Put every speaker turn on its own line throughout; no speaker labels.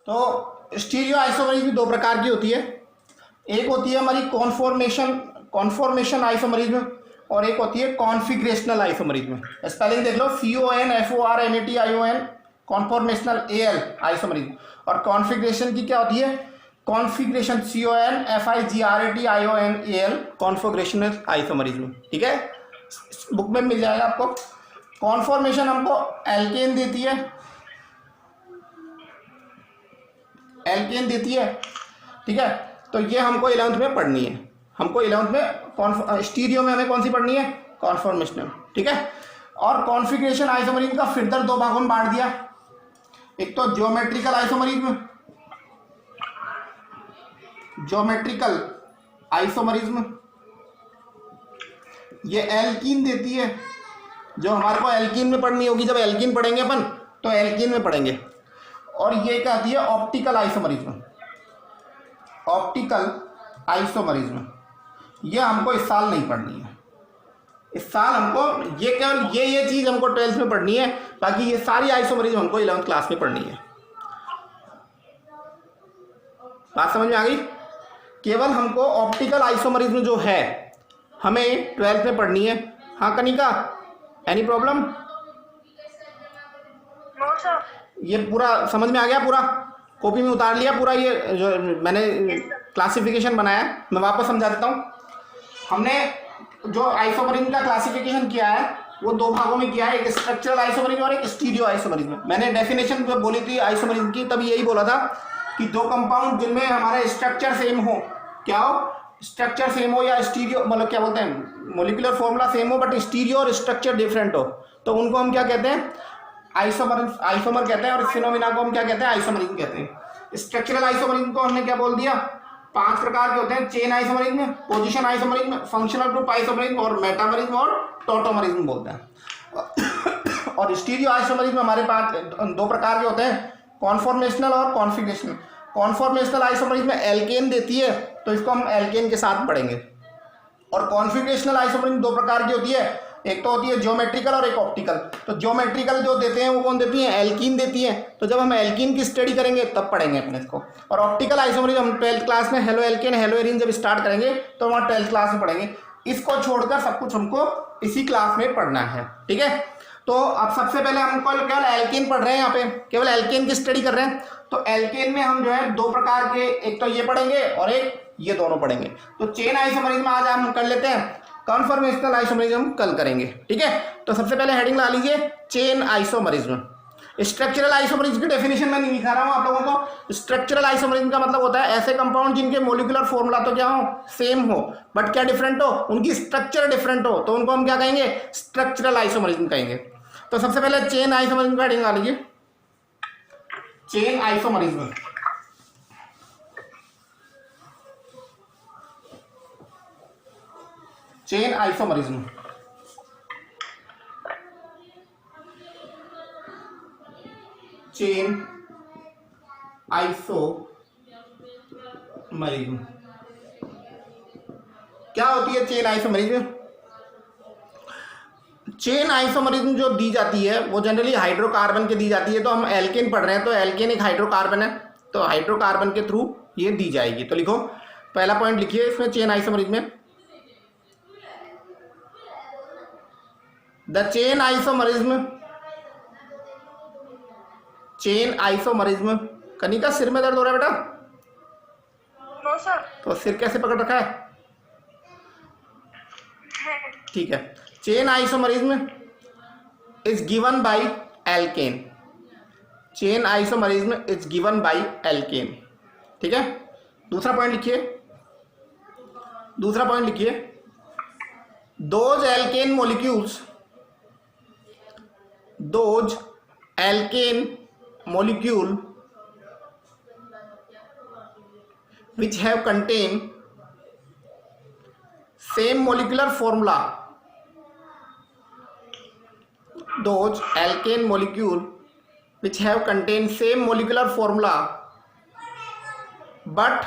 तो stereo isomerism भी दो प्रकार की होती है। एक होती है हमारी कॉन्फॉर्मेशन आइसोमरिज्म और एक होती है कॉन्फिगरेशनल आइसोमरिज्म। स्पेलिंग देख लो, CONFORMATION कॉन्फॉर्मेशनल AL आइसोमरिज्म। और कॉन्फिगरेशन की क्या होती है? Configuration CONFIGRATIONAL configurational isomerism. ठीक है, बुक में मिल जाएगा आपको। कॉन्फॉर्मेशन हमको एल्केन देती है, एल्केन देती है। ठीक है, तो ये हमको 11th में पढ़नी है। हमको 11th में स्टीरियो में हमें कौन सी पढ़नी है? कॉन्फॉर्मेशनल। ठीक है, और कॉन्फिगरेशन आइसोमरिज्म का फिर दो भागों में बांट दिया। एक तो ज्योमेट्रिकल आइसोमरिज्म, ज्योमेट्रिकल आइसोमरिज्म ये एल्कीन देती है, जो हमारे को एल्कीन में पढ़नी होगी। जब एल्कीन पढ़ेंगे अपन तो एल्कीन में पढ़ेंगे। और ये क्या आती है? Optical isomerism. ऑप्टिकल आइसोमरिज्म ये हमको इस साल नहीं पढ़नी है। इस साल हमको ये केवल ये चीज़ हमको 12th में पढ़नी है, बाकी ये सारी आइसोमरिज्म हमको 11th क्लास में पढ़नी है। बात समझ में आ गई? केवल हमको ऑप्टिकल आइसोमरिज्म जो है हमें 12th में पढ़नी है। हाँ कनिका, एनी प्रॉब्लम? ये पूरा समझ में आ गया? पूरा कॉपी में उतार लिया पूरा? ये जो मैंने क्लासिफिकेशन बनाया है मैं वापस समझा देता हूँ। हमने जो आइसोमरिज्म का क्लासिफिकेशन किया है वो दो भागों में किया है, एक स्ट्रक्चरल आइसोमरिज्म और एक स्टीरियो आइसोमरिज्म। मैंने डेफिनेशन जब बोली थी आइसोमरिज्म की तब यही बोला था कि दो कंपाउंड जिनमें हमारा स्ट्रक्चर सेम हो, क्या हो? स्ट्रक्चर सेम हो या स्टीरियो, मतलब क्या बोलते हैं, मोलिकुलर फॉर्मूला सेम हो बट स्टीरियो और स्ट्रक्चर डिफरेंट हो, तो उनको हम क्या कहते हैं? आइसोमर कहते हैं। और फिनोमिना को हम क्या कहते हैं? आइसोमरिज्म कहते हैं। स्ट्रक्चरल आइसोमरिज्म को हमने क्या बोल दिया? 5 प्रकार के होते हैं। Chain isomerism, position isomerism, functional group isomerism और मेटामरिज्म और टोटोमरिज्म बोलते हैं। और स्टीरियो आइसोमरिज्म हमारे पास दो प्रकार के होते हैं, कॉन्फॉर्मेशनल और कॉन्फिगरेशनल। कॉन्फॉर्मेशनल आइसोमरिज्म में एल्केन देती है तो इसको हम एल्केन के साथ पढ़ेंगे। और कॉन्फिगरेशनल आइसोमरिज्म दो प्रकार की होती है, एक तो होती है ज्योमेट्रिकल और एक ऑप्टिकल। तो ज्योमेट्रिकल जो देते हैं वो कौन देती हैं? एल्कीन देती हैं। तो जब हम एल्कीन की स्टडी करेंगे तब पढ़ेंगे अपने इसको। और ऑप्टिकल आइसोमरिज्म हम 12th क्लास में हेलो एल्केन हेलो एरीन जब स्टार्ट करेंगे तो वहाँ 12th क्लास में पढ़ेंगे। इसको छोड़कर सब कुछ हमको इसी क्लास में पढ़ना है। ठीक है, तो अब सबसे पहले हम केवल एल्केन पढ़ रहे हैं, यहाँ पे केवल एल्केन की स्टडी कर रहे हैं। तो एल्केन में हम जो है दो प्रकार के, एक तो ये पढ़ेंगे और एक ये दोनों पढ़ेंगे। तो चेन आइसोमरिज्म आज हम कर लेते हैं, कॉन्फॉर्मेशनल आइसोमरिज्म कल करेंगे। ठीक है, तो सबसे पहले हेडिंग ला लीजिए चेन आइसोमरिज्म। स्ट्रक्चरल आइसोमरिज्म की डेफिनेशन मैं नहीं दिखा रहा हूं आप लोगों को। स्ट्रक्चरल आइसोमरिज्म का मतलब होता है ऐसे कंपाउंड जिनके मोलिकुलर फॉर्मूला तो क्या हो? सेम हो, बट क्या डिफरेंट हो? उनकी स्ट्रक्चर डिफरेंट हो, तो उनको हम क्या कहेंगे? स्ट्रक्चरल आइसोमरिज्म कहेंगे। तो सबसे पहले चेन आइसोमरिज्म का हेडिंग ला लीजिए, chain isomerism. Chain isomerism, chain isomerism क्या होती है? चेन आइसोमरिज्म, चेन आइसोमरिज्म जो दी जाती है वो जनरली हाइड्रोकार्बन के दी जाती है। तो हम एल्केन पढ़ रहे हैं तो एल्केन एक हाइड्रोकार्बन है, तो हाइड्रोकार्बन के थ्रू ये दी जाएगी। तो लिखो, पहला पॉइंट लिखिए इसमें चेन आइसोमरिज्म में, the chain isomerism, chain isomerism. Kanika सिर में दर्द हो रहा है बेटा?
No sir.
तो सिर कैसे पकड़ रखा है? ठीक है, chain isomerism is given by alkane. Chain isomerism is given by alkane. ठीक है, दूसरा पॉइंट लिखिए, दूसरा पॉइंट लिखिए, those alkane molecules, those alkane molecule which have contain same molecular formula, those alkane molecule which have contain same molecular formula but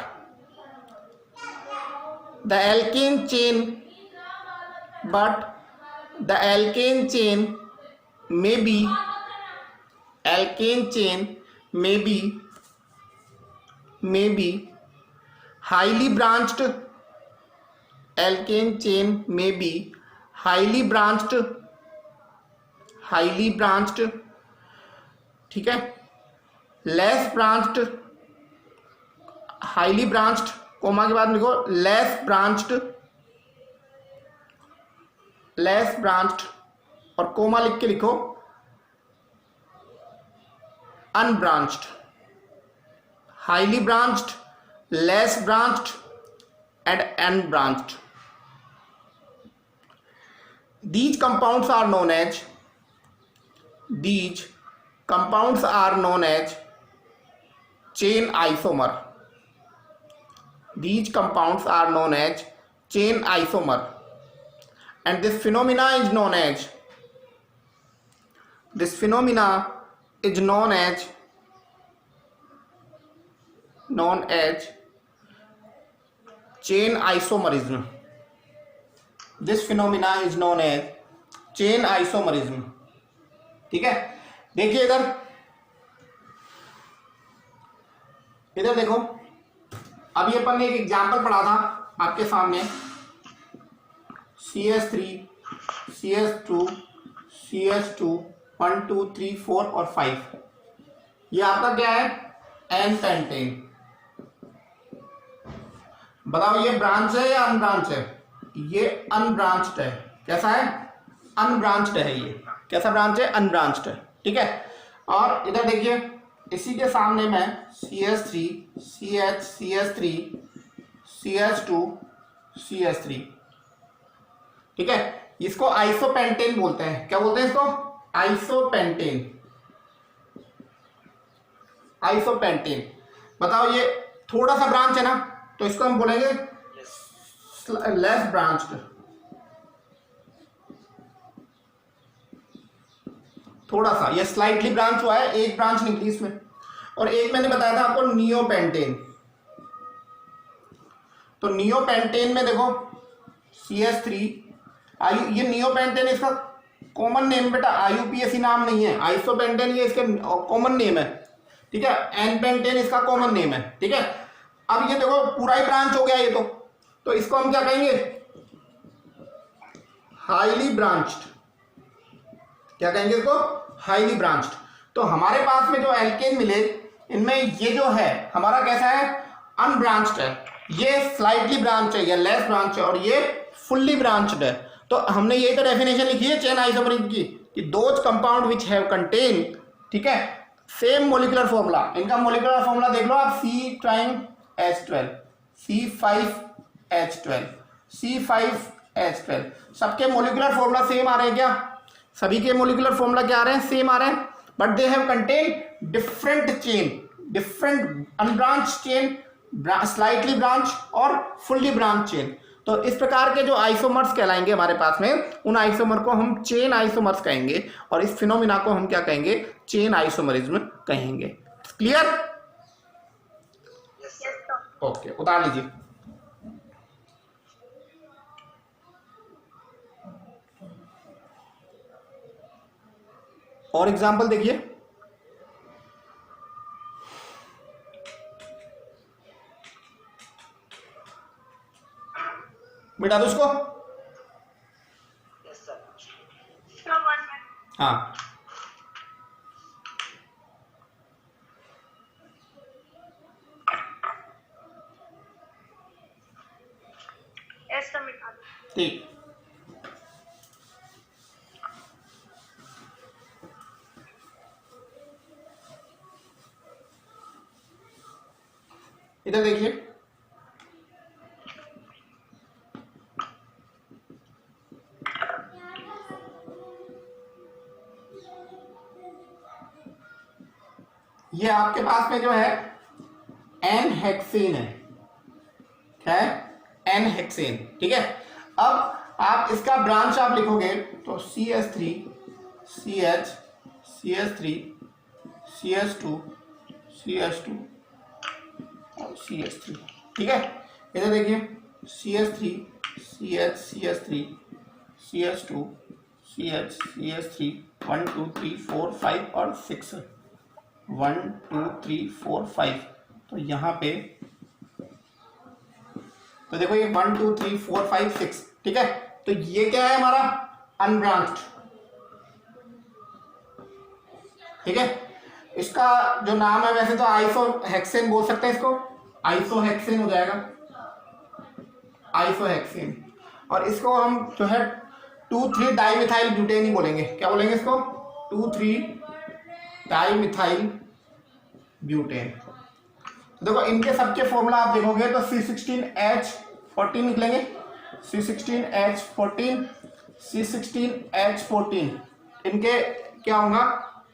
the alkane chain may be alkane chain may be may be highly branched, alkane chain may be highly branched, ठीक है, less branched, highly branched, comma के बाद लिखो less branched और coma लिख के लिखो unbranched, highly branched, less branched and unbranched. These compounds are known as chain isomer. These compounds are known as chain isomer, and this phenomena is known as chain isomerism. This phenomena is known as chain isomerism. ठीक है, देखिए इधर देखो, अभी अपन ने एक example पढ़ा था आपके सामने, CS3 CS2 CS2 1 2 3 4 और 5, ये आपका क्या है, एन पेंटेन। बताओ ये ब्रांच है या अनब्रांच है? ये अनब्रांच्ड है। कैसा है? अनब्रांच्ड है। ये कैसा ब्रांच है? अनब्रांच्ड है। ठीक है, और इधर देखिए इसी के सामने मैं CS3 CH CS3 CH2 CS3, ठीक है, इसको आइसोपेंटेन बोलते हैं। क्या बोलते हैं इसको? आइसोपेंटेन। आइसोपेंटेन। बताओ ये थोड़ा सा ब्रांच है ना, तो इसको हम बोलेंगे लेस ब्रांच्ड। थोड़ा सा ये स्लाइटली ब्रांच हुआ है, एक ब्रांच निकली इसमें। और एक मैंने बताया था आपको नियोपेंटेन। तो नियोपेंटेन में देखो CS3 ये नियोपेंटेन इसका कॉमन नेम बेटा, IUPAC नाम नहीं है। आइसोपेंटेन ये इसके कॉमन नेम है। ठीक है, एनपेंटेन इसका कॉमन नेम है। ठीक है, अब ये देखो पूरा ही ब्रांच हो गया ये तो इसको हम क्या कहेंगे? Highly branched. क्या कहेंगे इसको? Highly branched. तो हमारे पास में जो एल्केन मिले इनमें ये जो है हमारा कैसा है? अनब्रांच्ड है। ये स्लाइटली ब्रांच है, या लेस ब्रांच है, और ये फुल्ली ब्रांच्ड है। तो हमने ये तो डेफिनेशन लिखी है चेन आइसोमरिज्म की कि those compound which have contain, ठीक है, सेम मोलिकुलर फॉर्मूला। इनका मोलिकुलर फॉर्मूला देख लो आप, C'(H12) C5H12 C5H12। सबके मोलिकुलर फॉर्मूला सेम आ रहे हैं क्या? सभी के मोलिकुलर फॉर्मूला क्या आ रहे हैं? सेम आ रहे हैं, but they have contain different chain, different unbranch chain, slightly branch और फुल्ली ब्रांच चेन। तो इस प्रकार के जो आइसोमर्स कहलाएंगे हमारे पास में, उन आइसोमर को हम चेन आइसोमर्स कहेंगे, और इस फिनोमिना को हम क्या कहेंगे? चेन आइसोमरिज्म कहेंगे। क्लियर? ओके, उतार लीजिए। और एग्जाम्पल देखिए, मिटा दो उसको। हाँ, ठीक। इधर देखिए, ये आपके पास में जो है एन हेक्सेन है। क्या है? N hexane. ठीक है, अब आप इसका ब्रांच आप लिखोगे तो CS3 CH CS3 CS2 CS2 और CS3। ठीक है, इधर देखिए CS3 CH CS3 CS2 CH CS3 1 2 3 4 5 और 6 1 2 3 4 5। तो यहाँ पे तो देखो ये 1 2 3 4 5 6, ठीक है। तो ये क्या है हमारा अनब्रांच्ड, ठीक है। इसका जो नाम है वैसे तो आइसोहेक्सेन बोल सकते हैं, इसको आइसोहेक्सेन हो जाएगा, आइसोहेक्सेन। और इसको हम जो है 2,3 डाइमिथाइल ब्यूटेन ही बोलेंगे। क्या बोलेंगे इसको? 2,3 डाइमिथाइल ब्यूटेन। देखो इनके सबके फॉर्मूला आप देखोगे तो C16H14 निकलेंगे, C16H14, C16H14। इनके क्या होगा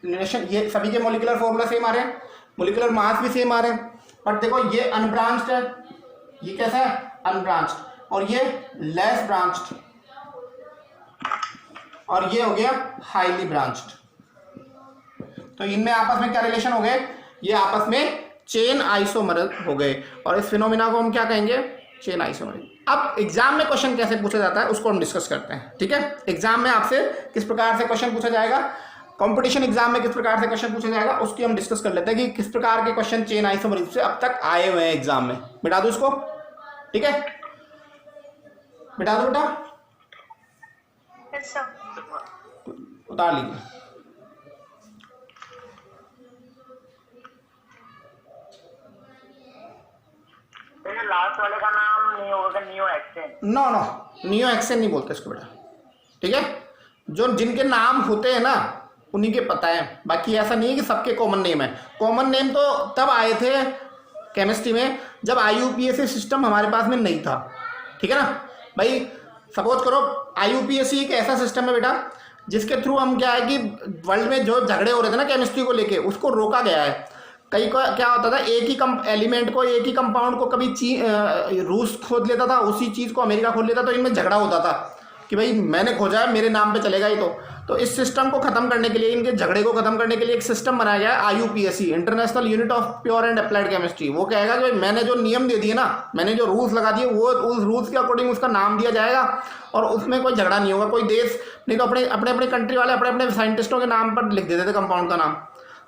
रिलेशन, ये सभी के मोलिकुलर फॉर्मूला सेम आ रहे हैं, मोलिकुलर मास भी सेम आ रहे हैं। बट देखो ये अनब्रांच्ड है, ये कैसा है अनब्रांच्ड, और ये लेस ब्रांच्ड, और ये हो गया हाईली ब्रांच्ड। तो इनमें आपस में क्या रिलेशन हो गए? ये आपस में चेन आइसोमर हो गए, और इस फिनोमिना को हम क्या कहेंगे? Chain isomer. अब एग्जाम में क्वेश्चन कैसे पूछा जाता है उसको हम डिस्कस करते हैं, ठीक है। एग्जाम में आपसे किस प्रकार से क्वेश्चन पूछा जाएगा, कंपटीशन एग्जाम में किस प्रकार से क्वेश्चन पूछा जाएगा उसकी हम डिस्कस कर लेते हैं कि किस प्रकार के क्वेश्चन चेन आइसोमरिज्म से अब तक आए हुए हैं एग्जाम में। बिठा दो इसको, ठीक है, बिठा दो बेटा,
यस सर।
उतार लीजिए।
लास्ट वाले का नाम नहीं होगा neohexane?
No no, neohexane नहीं बोलते इसको बेटा, ठीक है। जो जिनके नाम होते हैं ना उन्हीं के पता है, बाकी ऐसा नहीं है कि सबके कॉमन नेम है। कॉमन नेम तो तब आए थे केमिस्ट्री में जब IUPAC सिस्टम हमारे पास में नहीं था, ठीक है ना भाई। सपोज करो IUPAC एक ऐसा सिस्टम है बेटा जिसके थ्रू हम क्या है कि वर्ल्ड में जो झगड़े हो रहे थे ना केमिस्ट्री को लेके, उसको रोका गया है। कई को क्या होता था, एक ही एलिमेंट को, एक ही कंपाउंड को कभी रूस खोद लेता था, उसी चीज़ को अमेरिका खोद लेता, तो इनमें झगड़ा होता था कि भाई मैंने खोजा है, मेरे नाम पे चलेगा ही। तो इस सिस्टम को खत्म करने के लिए, इनके झगड़े को खत्म करने के लिए एक सिस्टम बनाया गया है IUPAC, international unit of pure and applied chemistry. वो कहेगा कि भाई मैंने जो नियम दे दिए ना, मैंने जो रूल्स लगा दिए, वो उस रूल्स के अकॉर्डिंग उसका नाम दिया जाएगा और उसमें कोई झगड़ा नहीं होगा। कोई देश नहीं तो अपने अपने कंट्री वाले अपने अपने साइंटिस्टों के नाम पर लिख देते थे कंपाउंड का नाम,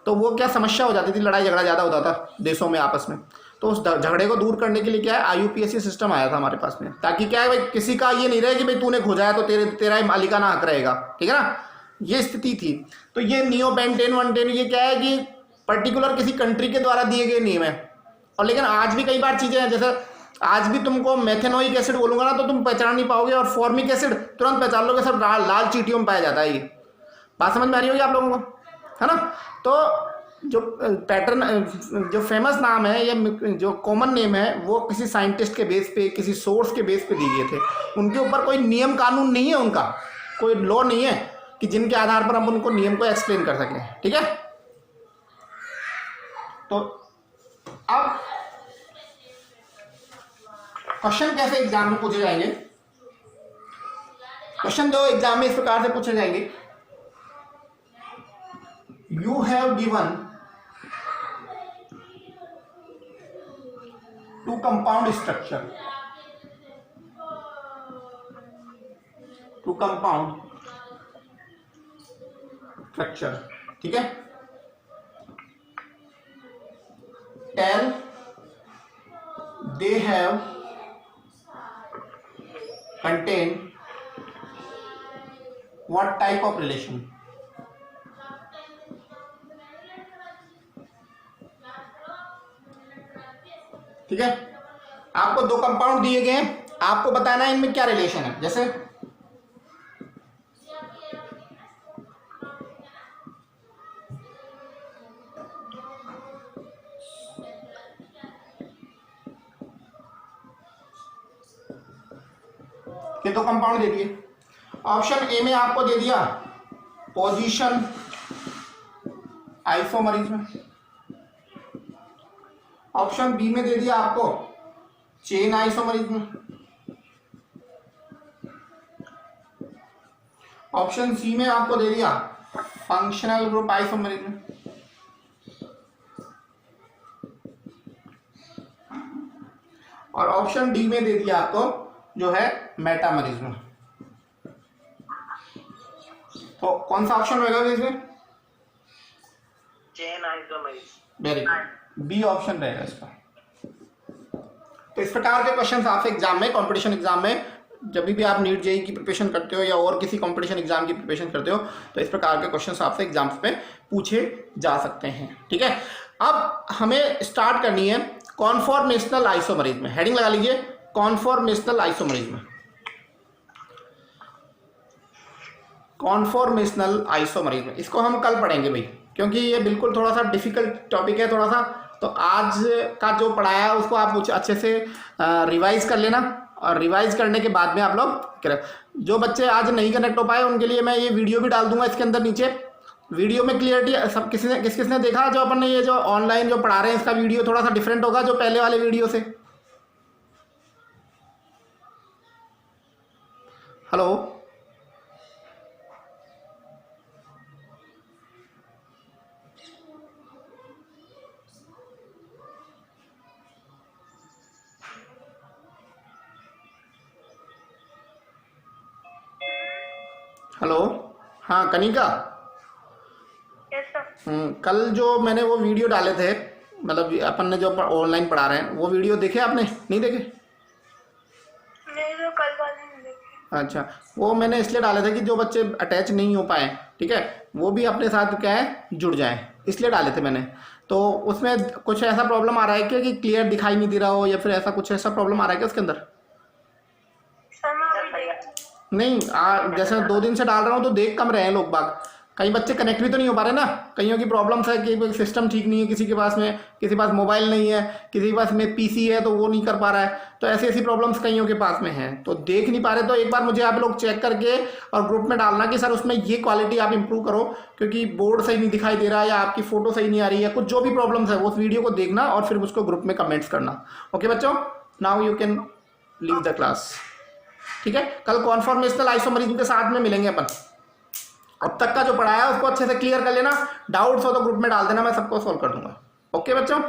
तो वो क्या समस्या हो जाती थी, लड़ाई झगड़ा ज़्यादा होता था देशों में आपस में। तो उस झगड़े को दूर करने के लिए क्या है IUPAC सिस्टम आया था हमारे पास में, ताकि क्या है भाई किसी का ये नहीं रहे कि भाई तूने खोजा है तो तेरा ही मालिकाना हक रहेगा, ठीक है ना, ये स्थिति थी। तो ये नियो पेंटेन वनटेन ये क्या है कि पर्टिकुलर किसी कंट्री के द्वारा दिए गए नियम है। और लेकिन आज भी कई बार चीज़ें हैं, जैसे आज भी तुमको मेथेनोइक एसिड बोलूंगा ना तो तुम पहचान नहीं पाओगे, और फॉर्मिक एसिड तुरंत पहचान लोगे, सब लाल चीटियों में पाया जाता है। ये बात समझ में आ रही होगी आप लोगों को, है ना। तो जो पैटर्न, जो फेमस नाम है या जो कॉमन नेम है, वो किसी साइंटिस्ट के बेस पे, किसी सोर्स के बेस पे दिए गए थे। उनके ऊपर कोई नियम कानून नहीं है, उनका कोई लॉ नहीं है कि जिनके आधार पर हम उनको नियम को एक्सप्लेन कर सकें, ठीक है। तो अब क्वेश्चन कैसे एग्जाम में पूछे जाएंगे? क्वेश्चन जो एग्जाम में इस प्रकार से पूछे जाएंगे, you have given two compound structure, two compound structure, ठीक है। Tell they have contain what type of relation, ठीक है। आपको दो कंपाउंड दिए गए हैं, आपको बताना है इनमें क्या रिलेशन है। जैसे ये दो कंपाउंड दे दिए। ऑप्शन ए में आपको दे दिया पोजीशन आइसोमरिज्म, ऑप्शन बी में दे दिया आपको चेन आइसोमरिज्म, ऑप्शन सी में आपको दे दिया फंक्शनल ग्रुप आइसोमरिज्म, और ऑप्शन डी में दे दिया आपको जो है मेटामरिज्म। तो कौन सा ऑप्शन होगा इसमें?
Chain isomerism.
Very good, B option रहेगा इसका। तो इस प्रकार के क्वेश्चन आपसे एग्जाम में, कंपटीशन एग्जाम में, जब भी आप नीट जेईई की प्रिपरेशन करते हो या और किसी कंपटीशन एग्जाम की प्रिपरेशन करते हो तो इस प्रकार के क्वेश्चन आपसे एग्जाम्स में पूछे जा सकते हैं। ठीक है, अब हमें स्टार्ट करनी है कॉन्फॉर्मेशनल आइसोमरिज्म। हेडिंग लगा लीजिए, कॉन्फॉर्मेशनल आइसोमरिज्म। कॉन्फॉर्मेशनल आइसोमरिज्म, इसको हम कल पढ़ेंगे भाई, क्योंकि ये बिल्कुल थोड़ा सा डिफिकल्ट टॉपिक है थोड़ा सा। तो आज का जो पढ़ाया है उसको आप अच्छे से रिवाइज कर लेना, और रिवाइज करने के बाद में आप लोग, जो बच्चे आज नहीं कनेक्ट हो पाए उनके लिए मैं ये वीडियो भी डाल दूंगा इसके अंदर नीचे। वीडियो में क्लियरिटी सब किसने देखा? जो अपन ने ये जो ऑनलाइन जो पढ़ा रहे हैं इसका वीडियो थोड़ा सा डिफरेंट होगा जो पहले वाले वीडियो से। हेलो, हेलो, हाँ कनिका,
यस सर।
कल जो मैंने वो वीडियो डाले थे, मतलब अपन ने जो ऑनलाइन पढ़ा रहे हैं वो वीडियो देखे आपने? नहीं देखे?
नहीं तो कल वाले नहीं देखे।
अच्छा, वो मैंने इसलिए डाले थे कि जो बच्चे अटैच नहीं हो पाए, ठीक है, वो भी अपने साथ क्या है जुड़ जाएं, इसलिए डाले थे मैंने। तो उसमें कुछ ऐसा प्रॉब्लम आ रहा है कि क्लियर दिखाई नहीं दे रहा हो, या फिर ऐसा कुछ ऐसा प्रॉब्लम आ रहा है क्या उसके अंदर?
सर मैं अभी देख
नहीं, जैसे 2 दिन से डाल रहा हूँ तो देख कम रहे हैं लोग बाग। कई बच्चे कनेक्ट भी तो नहीं हो पा रहे ना, कईयों की प्रॉब्लम्स है कि सिस्टम ठीक नहीं है, किसी के पास में, किसी के पास मोबाइल नहीं है, किसी के पास में पीसी है तो वो नहीं कर पा रहा है। तो ऐसी ऐसी प्रॉब्लम्स कईयों के पास में हैं, तो देख नहीं पा रहे। तो एक बार मुझे आप लोग चेक करके और ग्रुप में डालना कि सर उसमें ये क्वालिटी आप इंप्रूव करो, क्योंकि बोर्ड सही नहीं दिखाई दे रहा है या आपकी फोटो सही नहीं आ रही है, कुछ जो भी प्रॉब्लम्स है उस वीडियो को देखना और फिर उसको ग्रुप में कमेंट्स करना। ओके बच्चों, now you can leave the class. ठीक है, कल कॉन्फॉर्मेशनल आइसोमरिज्म के साथ में मिलेंगे अपन। अब तक का जो पढ़ाया है उसको अच्छे से क्लियर कर लेना, डाउट्स हो तो ग्रुप में डाल देना, मैं सबको सॉल्व कर दूंगा। ओके बच्चों।